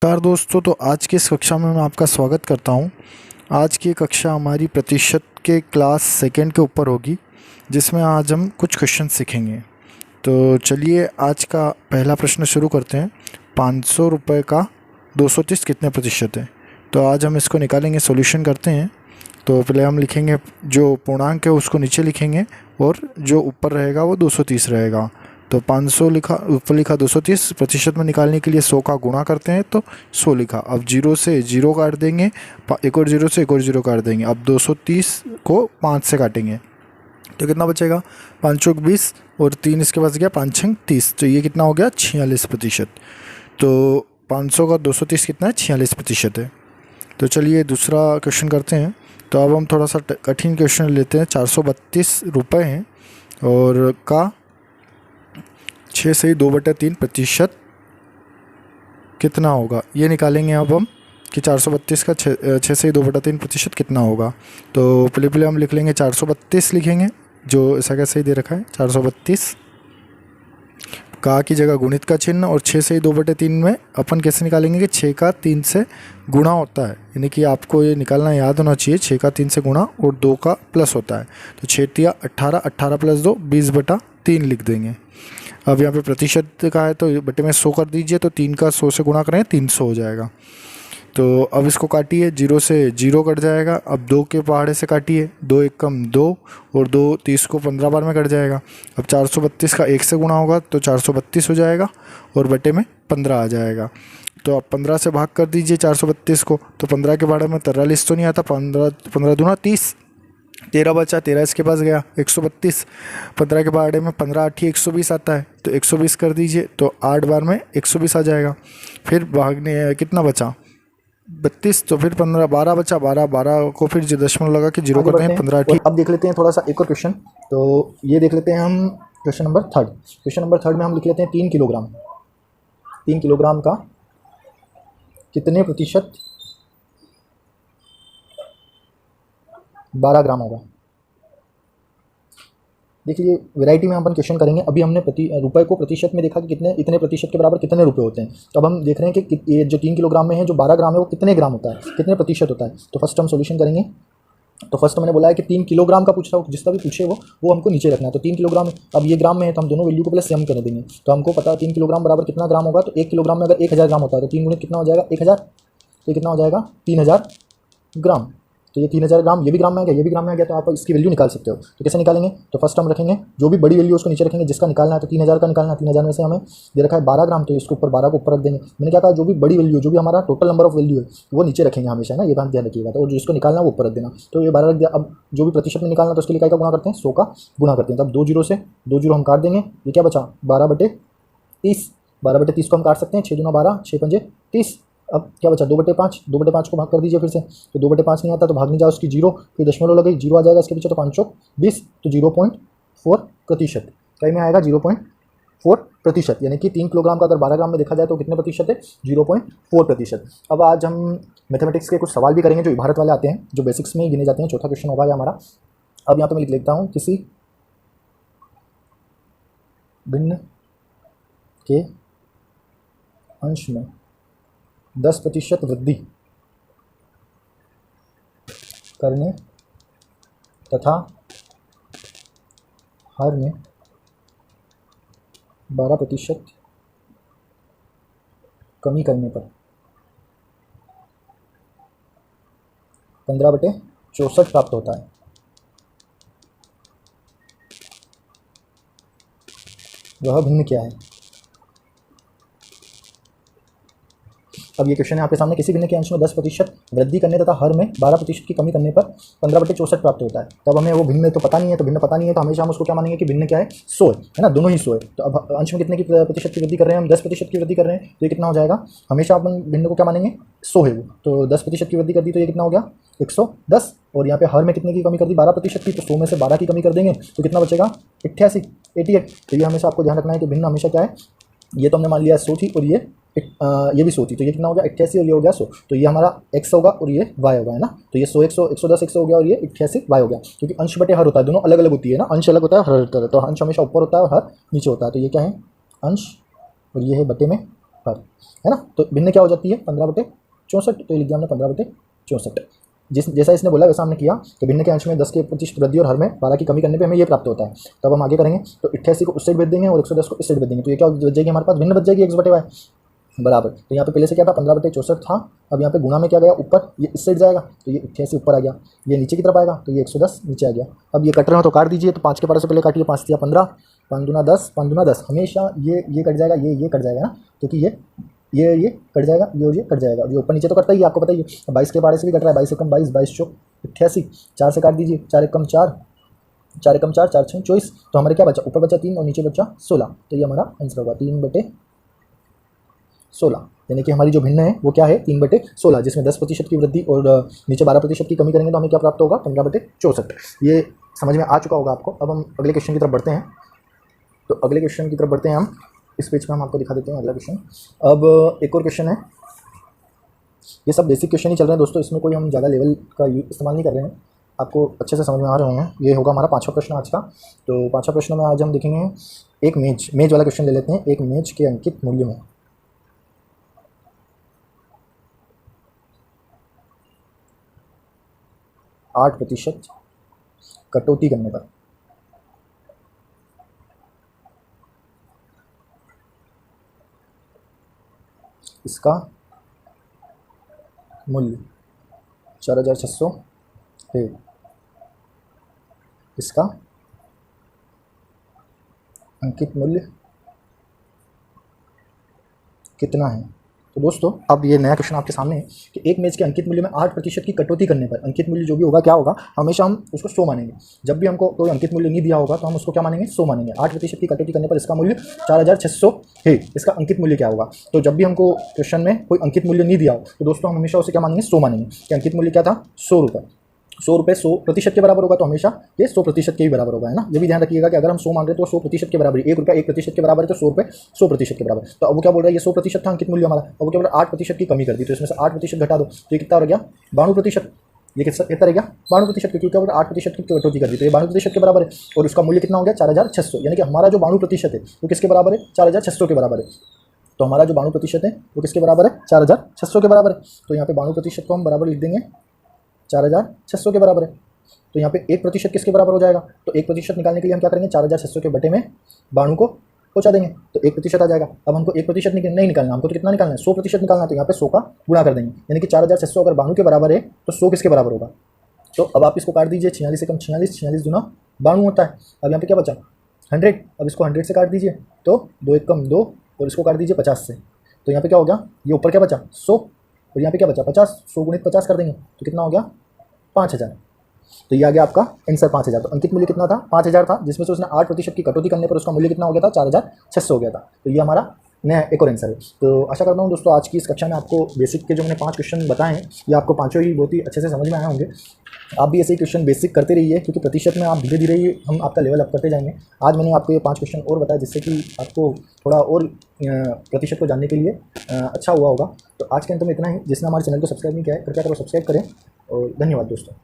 नमस्कार दोस्तों। तो आज की इस कक्षा में मैं आपका स्वागत करता हूं। आज की कक्षा हमारी प्रतिशत के क्लास सेकंड के ऊपर होगी, जिसमें आज हम कुछ क्वेश्चन सीखेंगे। तो चलिए आज का पहला प्रश्न शुरू करते हैं। 500 रुपये का 230 कितने प्रतिशत है? तो आज हम इसको निकालेंगे, सॉल्यूशन करते हैं। तो पहले हम लिखेंगे, जो पूर्णांक है उसको नीचे लिखेंगे और जो ऊपर रहेगा वो 230 रहेगा। तो 500 लिखा, ऊपर लिखा 230, प्रतिशत में निकालने के लिए 100 का गुणा करते हैं तो 100 लिखा। अब 0 से 0 काट देंगे, एक और 0 से एक और 0 काट देंगे। अब 230 को 5 से काटेंगे तो कितना बचेगा? 5 चौक 20 और 3 इसके पास गया, 5 छंग 30। तो ये कितना हो गया? 46%। तो 500 का 230 कितना है? 46% है। तो चलिए दूसरा क्वेश्चन करते हैं। तो अब हम थोड़ा सा कठिन क्वेश्चन लेते हैं। 432 रुपये हैं और का 6 से 2/3 प्रतिशत कितना होगा, ये निकालेंगे अब हम कि 432 का 6 से 2/3 प्रतिशत कितना होगा। तो पहले हम लिख लेंगे 432 लिखेंगे, जो ऐसा कैसे ही दे रखा है 432। का की जगह गुणित का चिन्ह और 6 से 2/3 में अपन कैसे निकालेंगे कि 6 का 3 से गुणा होता है, यानी कि आपको ये निकालना याद होना चाहिए। 6 का 3 से गुणा और 2 का प्लस होता है। तो 6 तिया 18, 18 + 2 20/3 लिख देंगे। अब यहाँ पे प्रतिशत का है तो बटे में 100 कर दीजिए, तो 3 का 100 से गुणा करें 300 हो जाएगा। तो अब इसको काटिए, 0 से 0 कट जाएगा। अब 2 के पहाड़े से काटिए, 2 एक कम 2 और 2 30 को 15 बार में कट जाएगा। अब 432 का 1 से गुणा होगा तो 432 हो जाएगा और बटे में 15 आ जाएगा। तो अब 15 से भाग कर दीजिए 432 को, तो 15 के पहाड़े में 43 तो नहीं आता, 15 15 दूना 30, 13 बचा, 13 इसके पास गया 132। 15 के पहाड़े में 15 8 120 आता है, तो 120 कर दीजिए, तो 8 बार में 120 आ जाएगा। फिर भागने कितना बचा? 32। तो फिर 15 12 बचा, 12 को फिर दशमलव लगा के 0 करते हैं, 15 8। अब देख लेते हैं थोड़ा सा एक और क्वेश्चन। तो ये देख लेते हैं हम question number third. Question number third में हम लिख लेते हैं 3 किलोग्राम। 3 किलोग्राम का कितने प्रतिशत 12 ग्राम होगा। देखिए वैरायटी में हम अपन क्वेश्चन करेंगे। अभी हमने रुपए को प्रतिशत में देखा कि कितने इतने प्रतिशत के बराबर कितने रुपए होते हैं। तो अब हम देख रहे हैं कि ये जो 3 किलोग्राम में है, जो 12 ग्राम है, वो कितने ग्राम होता है, कितने प्रतिशत होता है। तो फर्स्ट हम सॉल्यूशन करेंगे। तो फर्स्ट मैंने बोला है कि 3 किलोग्राम का पूछ रहा हूँ, जिसका भी पूछे वो हमको नीचे रखना है। तो 3 किलोग्राम, अब ये ग्राम में है तो हम दोनों वैल्यू को पहले सेम कर देंगे। तो हमको पता है 3 किलोग्राम बराबर कितना ग्राम होगा। तो 1 किलोग्राम में अगर 1000 ग्राम होता है तो 3 गुणित कितना हो जाएगा? 1000। तो कितना हो जाएगा? 3000 ग्राम। तो ये 3000 ग्राम, ये भी ग्राम में आ गया, ये भी ग्राम में आ गया। तो आप इसकी वैल्यू निकाल सकते हो। तो कैसे निकालेंगे? तो फर्स्ट हम रखेंगे जो भी बड़ी वैल्यू उसको नीचे रखेंगे, जिसका निकालना है। तो 3000 का निकालना है। 3000 में से हमें दे रखा है 12 ग्राम, तो इसको ऊपर 12 को ऊपर रख देंगे। मैंने क्या कहा? जो भी बड़ी वैल्यू, जो भी हमारा टोटल नंबर ऑफ वैल्यू है, वो नीचे रखेंगे हमेशा ना, ये बात ध्यान रखिएगा। तो जिसको निकालना है वो ऊपर रख देना। तो ये 12 रख दिया। अब जो भी प्रतिशत में निकालना तो उसके लिए क्या गुणा करते हैं? 100 का गुणा करते हैं। तब 2 जीरो से 2 जीरो हम काट देंगे। ये क्या बचा? 12/30। 12/30 को हम काट सकते हैं। 6 दूना 12, 6 पंजे 30। अब क्या बचा? 2/5। 2/5 को भाग कर दीजिए फिर से। तो 2/5 नहीं आता तो भाग नहीं जाए उसकी 0, फिर दशमलव लगे 0 आ जाएगा इसके पीछे। तो 5 चौक 20, तो 0.4%। कहीं में आएगा 0.4%, यानी कि 3 किलोग्राम का अगर 12 ग्राम में देखा जाए तो कितने प्रतिशत है? 0.4%। अब आज हम मैथमेटिक्स के कुछ सवाल भी करेंगे जो इबारत वाले आते हैं, जो बेसिक्स में ही गिने जाते हैं। चौथा क्वेश्चन होगा ये हमारा। अब यहाँ पर मैं लिख लेता हूँ, किसी भिन्न के अंश में 10% वृद्धि करने तथा हर में 12% कमी करने पर 15/64 प्राप्त होता है। वह भिन्न क्या है? अब ये क्वेश्चन है आपके सामने। किसी भिन्न के अंश में 10% वृद्धि करने तथा हर में 12% की कमी करने पर 15/64 प्राप्त होता है। तब हमें वो भिन्न तो पता नहीं है, तो भिन्न पता नहीं है तो हमेशा हम उसको क्या मानेंगे कि भिन्न क्या है? 100 है ना, दोनों ही 100 है। तो अब अंश में कितने की प्रतिशत की वृद्धि कर रहे हैं हम? 10% की वृद्धि कर रहे हैं। तो ये कितना हो जाएगा? हमेशा अपन भिन्न को क्या मानेंगे? 100 है वो। तो 10% की वृद्धि कर दी तो ये कितना हो गया? 110। और यहाँ पे हर में कितने की कमी कर दी? 12% की। तो 100 में से 12 की कमी कर देंगे तो कितना बचेगा? 88। तो ये हमेशा आपको ध्यान रखना है कि भिन्न हमेशा क्या है? ये तो हमने मान लिया 100 थी और ये भी 100 थी। तो ये कितना हो गया? 88 और ये हो गया 100। तो ये हमारा x होगा और ये y होगा, है ना। तो ये 100 100 110 100 हो गया और ये 88 y हो गया। क्योंकि अंश बटे हर होता है, दोनों अलग अलग होती है ना। अंश अलग होता है, हर होता है। तो अंश हमेशा ऊपर होता है और हर नीचे होता है। तो ये क्या है? अंश, और ये है बटे में पर, है ना। तो भिन्न क्या हो जाती है 15/64, तो ये लिख दिया हमने 15/64। जैसा इसने बोला वैसा हमने किया। तो भिन्न के अंश में 10 के प्रतिशत वृद्धि और हर में 12 की कमी करने पे हमें ये प्राप्त होता है। तो अब हम आगे करेंगे। तो 88 को उस साइड भेज देंगे और 110 को इस साइड भेज देंगे। तो ये क्या बच जाएगी हमारे पास, भिन्न बच जाएगी x/y बराबर। तो यहाँ पे पहले से क्या था 15/64 था, अब यहाँ पे गुणा में क्या गया ऊपर, ये इस साइड जाएगा तो ये 88 ऊपर आ गया, ये नीचे की तरफ आएगा तो ये 110 नीचे आ गया। अब ये कट रहे हो तो काट दीजिए। तो 5 के 12 से पहले काटिए, 5 दिया 15, 5 दूना 10, 5 दूना 10, हमेशा ये कट जाएगा, ये कट जाएगा ना, क्योंकि ये कट जाएगा, ये और ये कट जाएगा। ये ऊपर नीचे तो करता ही, आपको पता ही है। 22 के 12 से भी कट रहा है, 22 एकम 22, 22 चौक 88, 4 से काट दीजिए, 4 एकम 4, 4 एकम 4, 4 6 24। तो हमारे क्या बचा, ऊपर बचा 3 और नीचे बचा 16। तो ये हमारा आंसर होगा 3/16। यानी कि हमारी जो भिन्न है वो क्या है 3/16, जिसमें 10% की वृद्धि और नीचे 12% की कमी करेंगे तो हमें क्या प्राप्त होगा 15/64। ये समझ में आ चुका होगा आपको। अब हम अगले क्वेश्चन की तरफ बढ़ते हैं। तो अगले क्वेश्चन की तरफ बढ़ते हैं हम, इस पेज पे हम आपको दिखा देते हैं अगला क्वेश्चन। अब एक और क्वेश्चन है, ये सब बेसिक क्वेश्चन ही चल रहे हैं दोस्तों, इसमें कोई हम ज़्यादा लेवल का इस्तेमाल नहीं कर रहे हैं, आपको अच्छे से समझ में आ रहे होंगे। ये होगा हमारा 5वां प्रश्न आज का। तो 5वां प्रश्न में आज हम देखेंगे एक मेज वाला क्वेश्चन ले लेते हैं। एक मेज के अंकित मूल्य में 8% कटौती करने पर इसका मूल्य 4600 है। इसका अंकित मूल्य कितना है। तो दोस्तों अब ये नया क्वेश्चन आपके सामने है कि एक मेज के अंकित मूल्य में 8% की कटौती करने पर अंकित मूल्य जो भी होगा क्या होगा, हमेशा हम उसको 100 मानेंगे। जब भी हमको कोई अंकित मूल्य नहीं दिया होगा तो हम उसको क्या मानेंगे 100 मानेंगे। 8% की कटौती करने पर इसका मूल्य 4600 है। इसका अंकित मूल्य क्या होगा, तो जब भी हमको क्वेश्चन में कोई अंकित मूल्य नहीं दिया हो तो दोस्तों हम हमेशा उसे क्या मानेंगे 100 मानेंगे। कि अंकित मूल्य क्या था 100 रुपये, 100 रुपये 100% के बराबर होगा तो हमेशा ये 100% के ही बराबर होगा, है ना। ये भी ध्यान रखिएगा कि अगर हम 100 मान रहे हैं तो 100% के बराबर, 1 रुपया 1% के बराबर है तो 100 रुपये 100% के बराबर। तो अब वो क्या बोल रहा है, ये 100% था अंकित मूल्य हमारा, अब वो क्या बोल रहा है 8% की कमी कर दी, तो इसमें से 8% घटा दो तो ये कितना हो गया 92%। ये कितना रह गया 92%, क्योंकि क्या बोल रहा है 8% की कटौती कर दी तो ये 92% के बराबर है। और उसका मूल्य कितना हो गया 4600, यानी कि हमारा जो 92% है वो किसके बराबर है 4600 के बराबर है। तो हमारा जो 92% है वो किसके बराबर है 4600 के बराबर है। तो यहाँ पे 92% को हम बराबर लिख देंगे 4600 के बराबर है। तो यहाँ पे 1% किसके बराबर हो जाएगा, तो 1% निकालने के लिए हम क्या करेंगे 4600 के बटे में 92 को पहुँचा देंगे तो 1% आ जाएगा। अब हमको 1% नहीं निकालना, हमको तो कितना निकालना है 100% निकालना है। तो यहाँ पे 100 का गुणा कर देंगे, यानी कि 4600 अगर 92 के बराबर है तो 100 किसके बराबर होगा। तो अब आप इसको काट दीजिए, 46 से कम 46, 46 दूना 92 होता है। अब यहाँ पे क्या बचा 100, अब इसको 100 से काट दीजिए तो 2 एक कम 2 और इसको काट दीजिए 50 से। तो यहाँ पे क्या हो गया, ये ऊपर क्या बचा 100 और यहाँ पे क्या बचा 50, 100 गुणित 50 कर देंगे तो कितना हो गया 5000। तो ये आ गया आपका आंसर 5000। तो अंकित मूल्य कितना था 5000 था, जिसमें से उसने 8% की कटौती करने पर उसका मूल्य कितना हो गया था 4600 हो गया था। तो ये हमारा नया एक और आंसर है। तो आशा करता हूँ दोस्तों आज की इस कक्षा में आपको बेसिक के जो मैंने 5 क्वेश्चन बताए हैं ये आपको पाँचों ही बहुत ही अच्छे से समझ में आए होंगे। आप भी ऐसे ही क्वेश्चन बेसिक करते रहिए, क्योंकि प्रतिशत में आप धीरे धीरे ही हम आपका लेवल अप करते जाएंगे। आज मैंने आपको ये 5 क्वेश्चन और बताया जिससे कि आपको थोड़ा और प्रतिशत को जानने के लिए अच्छा हुआ होगा। तो आज के अंत में इतना ही। जिसने हमारे चैनल को सब्सक्राइब नहीं किया है कृपया करो सब्सक्राइब करें और धन्यवाद दोस्तों।